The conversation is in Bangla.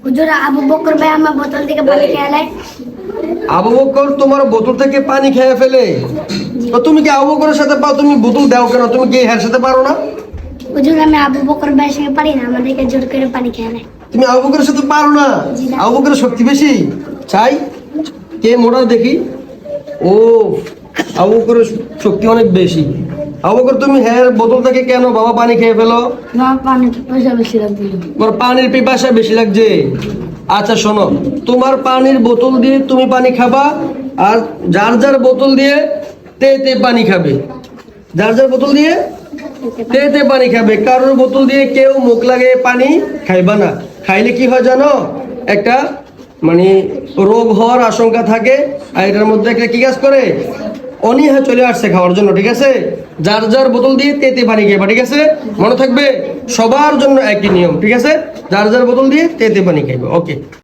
হুজুর আবু বকর ভাই আমার বোতল থেকে পানি খেয়ে নেয়। আবু বকর তোমার বোতল থেকে পানি খেয়ে ফেলে? তো তুমি কি আবু বকরের সাথে পাও? তুমি বোতল দাও কেন? তুমি কি এর সাথে পারো না? হুজুর আমি আবু বকর ভাইয়ের সঙ্গে পারি না, আমাদেরকে জোর করে পানি খেয়ে নেয়। তুমি আবু বকরের সাথে পারো না? জি না। আবু বকরের শক্তি বেশি। চাই কে মোড়া দেখি। ও, আবু বকরের শক্তি অনেক বেশি। আবু বকর তুমি হ্যাঁ বোতল থেকে কেন বাবা পানি খেয়ে ফেলো? না, পানি পয়সা বেশি লাগবে। তোমার পানির পিপাসা বেশি লাগছে। আচ্ছা শোনো, তোমার পানির বোতল দিয়ে তুমি পানি খাবা, আর যার যার বোতল দিয়ে তে তে পানি খাবে। যার যার বোতল দিয়ে তে তে পানি খাবে। কারোর বোতল দিয়ে কেউ মুখ লাগে পানি খাইবা না। খাইলে কি হয় জানো? একটা মানে রোগ হওয়ার আশঙ্কা থাকে, আর এটার মধ্যে একটা কি কাজ করে, অনীহা চলে আসছে খাওয়ার জন্য। ঠিক আছে, যার যার বোতল দিয়ে তে তে পানি খাইবা। ঠিক আছে, মনে থাকবে সবার জন্য একই নিয়ম। ঠিক আছে, যার যার বোতল দিয়ে তে তে পানি খাইবা। ওকে।